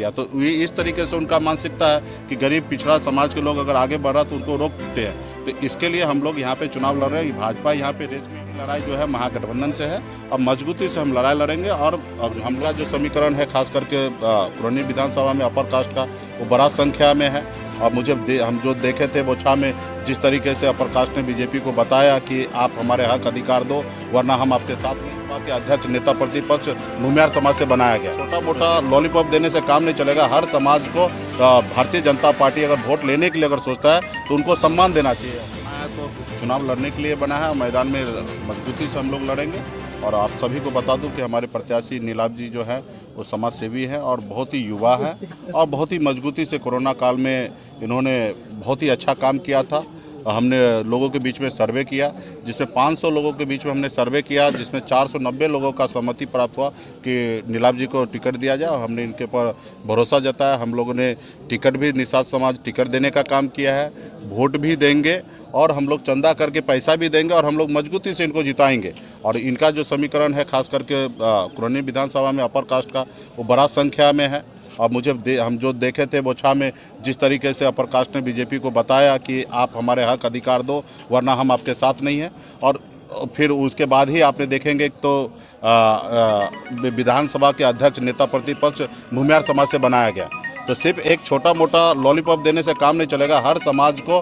या तो ये इस तरीके से उनका मानसिकता है कि गरीब पिछड़ा समाज के लोग अगर आगे बढ़ रहा तो उनको रोकते हैं। तो इसके लिए हम लोग यहाँ पे चुनाव लड़ रहे हैं। भाजपा यहाँ पे रेस में लड़ाई जो है महागठबंधन से है और मजबूती से हम लड़ाई लड़ेंगे। और हमारा जो समीकरण है खास करके पुरानी विधानसभा में अपर कास्ट का वो बड़ा संख्या में है। और हम जो देखे थे बोछा में जिस तरीके से अपर कास्ट ने बीजेपी को बताया कि आप हमारे हक अधिकार दो वरना हम आपके साथ नहीं, के अध्यक्ष नेता प्रतिपक्ष भूमिहार समाज से बनाया गया। छोटा मोटा लॉलीपॉप देने से काम नहीं चलेगा। हर समाज को भारतीय जनता पार्टी अगर वोट लेने के लिए अगर सोचता है तो उनको सम्मान देना चाहिए। तो चुनाव लड़ने के लिए बना है, मैदान में मजबूती से हम लोग लड़ेंगे। और आप सभी को बता दूं कि हमारे प्रत्याशी नीलाभ जी जो है वो समाज सेवी हैं और बहुत ही युवा है और बहुत ही मजबूती से कोरोना काल में इन्होंने बहुत ही अच्छा काम किया था। हमने लोगों के बीच में सर्वे किया जिसमें 500 लोगों के बीच में हमने सर्वे किया जिसमें 490 लोगों का सहमति प्राप्त हुआ कि नीलाभ जी को टिकट दिया जाए। और हमने इनके पर भरोसा जताया। हम लोगों ने टिकट भी निषाद समाज टिकट देने का काम किया है, वोट भी देंगे और हम लोग चंदा करके पैसा भी देंगे और हम लोग मजबूती से इनको जिताएंगे। और इनका जो समीकरण है खास करके कुरनी विधानसभा में अपर कास्ट का वो बड़ा संख्या में है। और हम जो देखे थे बोछा में जिस तरीके से अपर कास्ट ने बीजेपी को बताया कि आप हमारे हक अधिकार दो वरना हम आपके साथ नहीं हैं। और फिर उसके बाद ही आपने देखेंगे तो विधानसभा के अध्यक्ष नेता प्रतिपक्ष भूमिहार समाज से बनाया गया। तो सिर्फ एक छोटा मोटा लॉलीपॉप देने से काम नहीं चलेगा। हर समाज को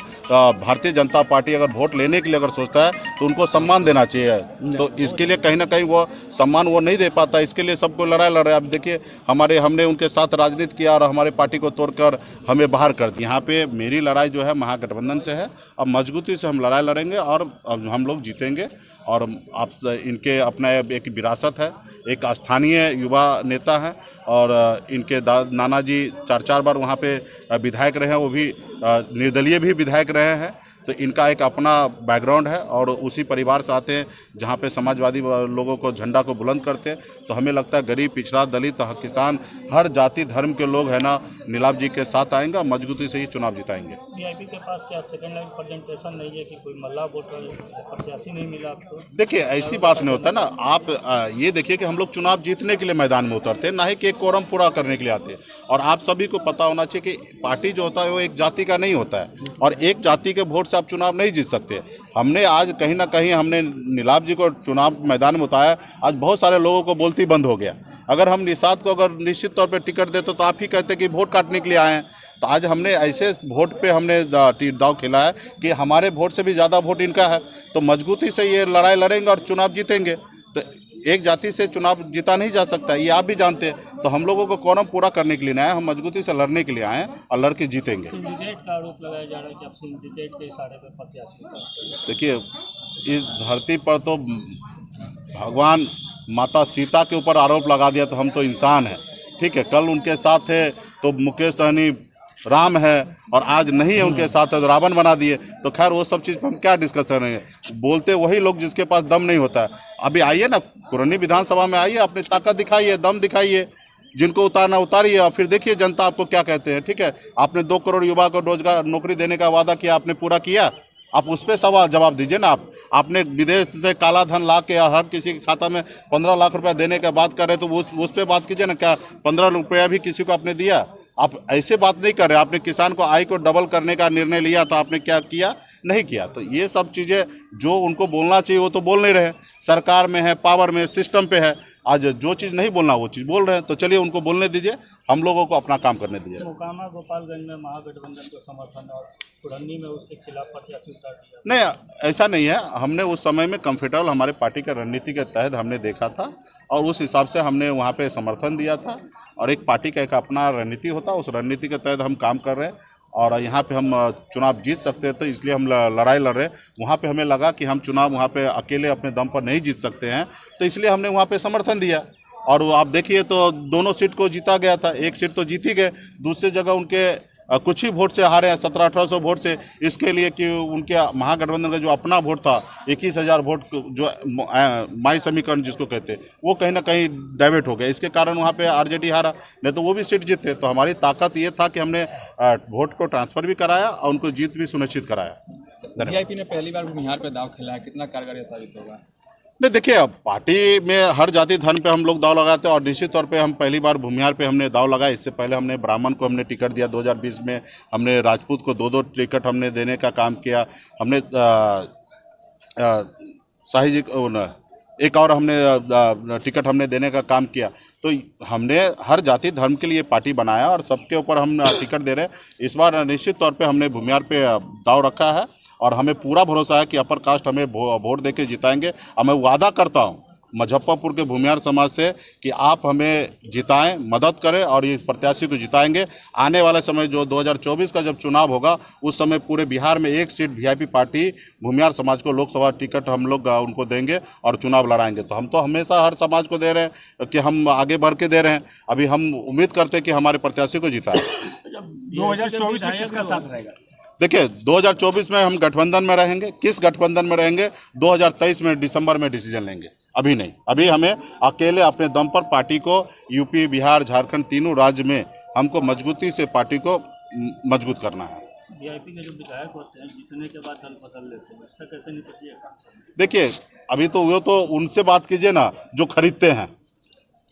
भारतीय जनता पार्टी अगर वोट लेने के लिए अगर सोचता है तो उनको सम्मान देना चाहिए। तो इसके लिए कहीं ना कहीं वो सम्मान वो नहीं दे पाता। इसके लिए सबको लड़ाई लड़ रहे हैं। अब देखिए हमने उनके साथ राजनीति किया और हमारे पार्टी को तोड़कर हमें बाहर कर दिया। यहाँ पे मेरी लड़ाई जो है महागठबंधन से है और मजबूती से हम लड़ाई लड़ेंगे और हम लोग जीतेंगे। और आप इनके अपना एक विरासत है, एक स्थानीय युवा नेता हैं और इनके नाना जी 4 बार वहाँ पे विधायक रहे हैं, वो भी निर्दलीय भी विधायक रहे हैं। तो इनका एक अपना बैकग्राउंड है और उसी परिवार से आते हैं जहाँ पे समाजवादी लोगों को झंडा को बुलंद करते हैं। तो हमें लगता है गरीब पिछड़ा दलित किसान हर जाति धर्म के लोग हैं ना नीलाभ जी के साथ आएंगे, मजबूती से ही चुनाव जिताएंगे। वीआईपी के पास क्या सेकंड लाइन प्रेजेंटेशन नहीं है कि कोई मल्ला वोटर प्रत्याशी नहीं मिला आपको? देखिए ऐसी बात नहीं होता ना। आप ये देखिए कि हम लोग चुनाव जीतने के लिए मैदान में उतरते हैं, ना ही कि एक कोरम पूरा करने के लिए आते हैं। और आप सभी को पता होना चाहिए कि पार्टी जो होता है वो एक जाति का नहीं होता है और एक जाति के वोट से आप चुनाव नहीं जीत सकते। हमने आज कहीं ना कहीं हमने नीलाभ जी को चुनाव मैदान में उतारा। आज बहुत सारे लोगों को बोलती बंद हो गया। अगर हम निषाद को अगर निश्चित तौर पे टिकट देते तो आप ही कहते कि वोट काटने के लिए आए हैं। तो आज हमने ऐसे वोट पे हमने दाव खेला है कि हमारे वोट से भी ज़्यादा वोट इनका है। तो मजबूती से ये लड़ाई लड़ेंगे और चुनाव जीतेंगे। तो एक जाति से चुनाव जीता नहीं जा सकता, ये आप भी जानते हैं। तो हम लोगों को कोरम पूरा करने के लिए नहीं आए, हम मजबूती से लड़ने के लिए आए हैं और लड़ के जीतेंगे। सिंडिकेट का आरोप लगाया जा रहा है कि आप सिंडिकेट के इशारे पर प्रत्याशी। देखिए इस धरती पर तो भगवान माता सीता के ऊपर आरोप लगा दिया तो हम तो इंसान हैं, ठीक है। कल उनके साथ थे तो मुकेश सहनी राम है और आज नहीं है उनके साथ है तो रावण बना दिए। तो खैर वो सब चीज़ हम क्या डिस्कस करेंगे। बोलते वही लोग जिसके पास दम नहीं होता है। अभी आइए ना कुरनी विधानसभा में आइए, अपनी ताकत दिखाइए, दम दिखाइए, जिनको उतारना उतारिए और फिर देखिए जनता आपको क्या कहते हैं, ठीक है। आपने 2 करोड़ युवा को रोजगार नौकरी देने का वादा किया, आपने पूरा किया? आप उस पर सवाल जवाब दीजिए ना। आपने विदेश से काला धन ला के हर किसी के खाता में 15 लाख रुपया देने का बात कर रहे तो उस पर बात कीजिए ना। क्या 15 रुपया भी किसी को आपने दिया? आप ऐसे बात नहीं कर रहे। आपने किसान को आय को डबल करने का निर्णय लिया तो आपने क्या किया? नहीं किया। तो ये सब चीज़ें जो उनको बोलना चाहिए वो तो बोल नहीं रहे। सरकार में है, पावर में, सिस्टम पे है। आज जो चीज़ नहीं बोलना वो चीज़ बोल रहे हैं। तो चलिए उनको बोलने दीजिए, हम लोगों को अपना काम करने दीजिए। मोकामा गोपालगंज में महागठबंधन को समर्थन और पुरन्नी में उसके खिलाफ प्रत्याशी उतार दिया। नहीं ऐसा नहीं है। हमने उस समय में कंफर्टेबल हमारे पार्टी का रणनीति के तहत हमने देखा था और उस हिसाब से हमने वहाँ पे समर्थन दिया था। और एक पार्टी का एक अपना रणनीति होता है, उस रणनीति के तहत हम काम कर रहे हैं और यहाँ पे हम चुनाव जीत सकते हैं। तो इसलिए हम लड़ाई लड़ रहे हैं। वहाँ पे हमें लगा कि हम चुनाव वहाँ पे अकेले अपने दम पर नहीं जीत सकते हैं, तो इसलिए हमने वहाँ पे समर्थन दिया। और वो आप देखिए तो दोनों सीट को जीता गया था। एक सीट तो जीती गए, दूसरी जगह उनके कुछ ही वोट से हारे हैं, 1700-1800 वोट से। इसके लिए कि उनके महागठबंधन का जो अपना वोट था 21,000 वोट जो माई समीकरण जिसको कहते हैं वो कहीं ना कहीं डाइवर्ट हो गया। इसके कारण वहाँ पे आरजेडी हारा, नहीं तो वो भी सीट जीते। तो हमारी ताकत ये था कि हमने वोट को ट्रांसफ़र भी कराया और उनको जीत भी सुनिश्चित कराया। वीआईपी ने पहली बार भूमिहार पे दाव खेला है, कितना कारगर साबित होगा? नहीं, देखिए, अब पार्टी में हर जाति धर्म पे हम लोग दाव लगाते हैं और निश्चित तौर पे हम पहली बार भूमिहार पे हमने दाव लगाया। इससे पहले हमने ब्राह्मण को हमने टिकट दिया 2020 में, हमने राजपूत को 2-2 टिकट हमने देने का काम किया, हमने शाही जी को एक और हमने टिकट हमने देने का काम किया। तो हमने हर जाति धर्म के लिए पार्टी बनाया और सबके ऊपर हम टिकट दे रहे हैं। इस बार निश्चित तौर पे हमने भूमिहार पे दाव रखा है और हमें पूरा भरोसा है कि अपर कास्ट हमें वोट दे के जिताएंगे। और मैं वादा करता हूँ मुजफ्फरपुर के भूमिहार समाज से कि आप हमें जिताएं, मदद करें और ये प्रत्याशी को जिताएंगे। आने वाले समय जो 2024 का जब चुनाव होगा उस समय पूरे बिहार में एक सीट वीआईपी पार्टी भूमिहार समाज को लोकसभा टिकट हम लोग उनको देंगे और चुनाव लड़ाएंगे। तो हम तो हमेशा हर समाज को दे रहे हैं कि हम आगे बढ़ के दे रहे हैं। अभी हम उम्मीद करते हैं कि हमारे प्रत्याशी को जिताएं। 2024 में किसका साथ रहेगा? देखिए, 2024 में हम गठबंधन में रहेंगे। किस गठबंधन में रहेंगे 2023 में दिसंबर में डिसीजन लेंगे, अभी नहीं। अभी हमें अकेले अपने दम पर पार्टी को यूपी, बिहार, झारखंड तीनों राज्य में हमको मजबूती से पार्टी को मजबूत करना है। वीआईपी के जो विधायक होते हैं जीतने के बाद दल बदल लेते हैं, इससे कैसे निपटिएगा? देखिए, अभी तो वो तो उनसे बात कीजिए ना जो खरीदते हैं।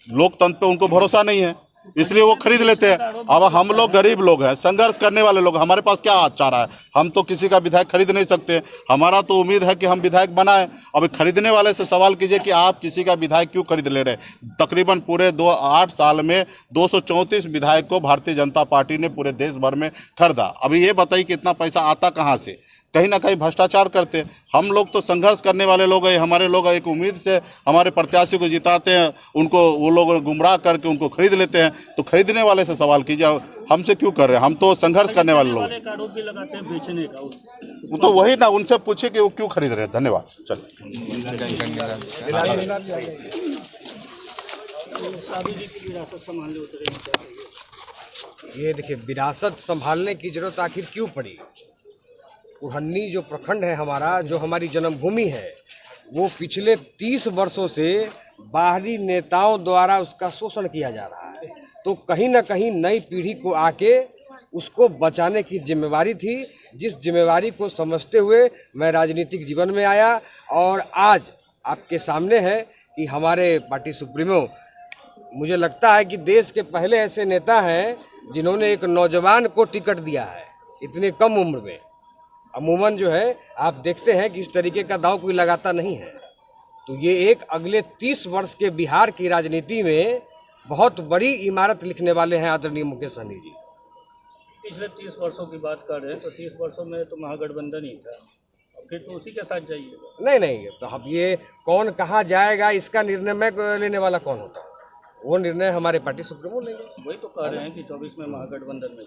लोकतंत्र पे उनको भरोसा नहीं है इसलिए वो खरीद लेते हैं। अब हम लोग गरीब लोग हैं, संघर्ष करने वाले लोग, हमारे पास क्या चारा है? हम तो किसी का विधायक खरीद नहीं सकते। हमारा तो उम्मीद है कि हम विधायक बनाएं। अब खरीदने वाले से सवाल कीजिए कि आप किसी का विधायक क्यों खरीद ले रहे हैं? तकरीबन पूरे 8 साल में 234 विधायक को भारतीय जनता पार्टी ने पूरे देश भर में खरीदा। अभी ये बताइए कि इतना पैसा आता कहाँ से? कहीं ना कहीं भ्रष्टाचार करते हैं। हम लोग तो संघर्ष करने वाले लोग हैं। हमारे लोग एक उम्मीद से हमारे प्रत्याशी को जिताते हैं, उनको वो लोग गुमराह करके उनको खरीद लेते हैं। तो खरीदने वाले से सवाल कीजिए, हमसे क्यों कर रहे हैं? हम तो संघर्ष करने वाले लोग। आरोप भी लगाते हैं बेचने का, तो वही ना, उनसे पूछे कि वो क्यों खरीद रहे हैं। धन्यवाद। चलिए, शादी जी की विरासत संभालने उतरे हैं, क्या कहिए? ये देखिए, विरासत संभालने की जरूरत आखिर क्यों पड़ी? कुरहन्नी जो प्रखंड है हमारा, जो हमारी जन्मभूमि है, वो पिछले 30 वर्षों से बाहरी नेताओं द्वारा उसका शोषण किया जा रहा है। तो कहीं ना कहीं नई पीढ़ी को आके उसको बचाने की जिम्मेवारी थी, जिस जिम्मेवारी को समझते हुए मैं राजनीतिक जीवन में आया। और आज आपके सामने है कि हमारे पार्टी सुप्रीमो, मुझे लगता है कि देश के पहले ऐसे नेता हैं जिन्होंने एक नौजवान को टिकट दिया है इतने कम उम्र में। अमूमन जो है आप देखते हैं कि इस तरीके का दांव कोई लगाता नहीं है। तो ये एक अगले 30 वर्ष के बिहार की राजनीति में बहुत बड़ी इमारत लिखने वाले हैं आदरणीय मुकेश सहनी जी। पिछले 30 वर्षों की बात कर रहे हैं तो 30 वर्षों में तो महागठबंधन ही था, फिर तो उसी के साथ जाइएगा। नहीं, तो अब ये कौन कहाँ जाएगा इसका निर्णय मैं लेने वाला कौन होता है? वो निर्णय हमारे पार्टी सुप्रीमो लेंगे। वही तो कह रहे हैं कि 24 में महागठबंधन में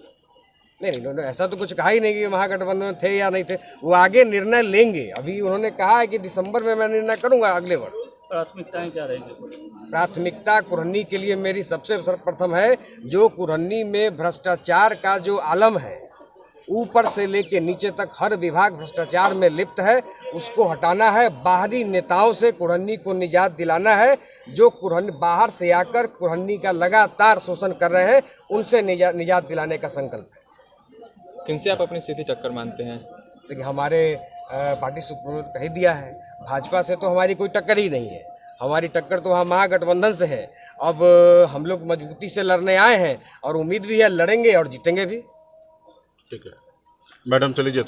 नहीं, उन्होंने ऐसा तो कुछ कहा ही नहीं कि महागठबंधन में थे या नहीं थे। वो आगे निर्णय लेंगे। अभी उन्होंने कहा है कि दिसंबर में मैं निर्णय करूंगा अगले वर्ष। प्राथमिकताएं क्या रहेगी? प्राथमिकता कुरहन्नी के लिए मेरी सबसे सर्वप्रथम है, जो कुरहन्नी में भ्रष्टाचार का जो आलम है, ऊपर से लेके नीचे तक हर विभाग भ्रष्टाचार में लिप्त है, उसको हटाना है। बाहरी नेताओं से कुरहन्नी को निजात दिलाना है। जो कुरहन्नी बाहर से आकर कुरहन्नी का लगातार शोषण कर रहे हैं, उनसे निजात दिलाने का संकल्प है। किनसे आप अपनी सीधी टक्कर मानते हैं? देखिए, हमारे पार्टी सुप्रीमो ने कह दिया है, भाजपा से तो हमारी कोई टक्कर ही नहीं है। हमारी टक्कर तो वहाँ महागठबंधन से है। अब हम लोग मजबूती से लड़ने आए हैं और उम्मीद भी है लड़ेंगे और जीतेंगे भी। ठीक है मैडम, चलिए।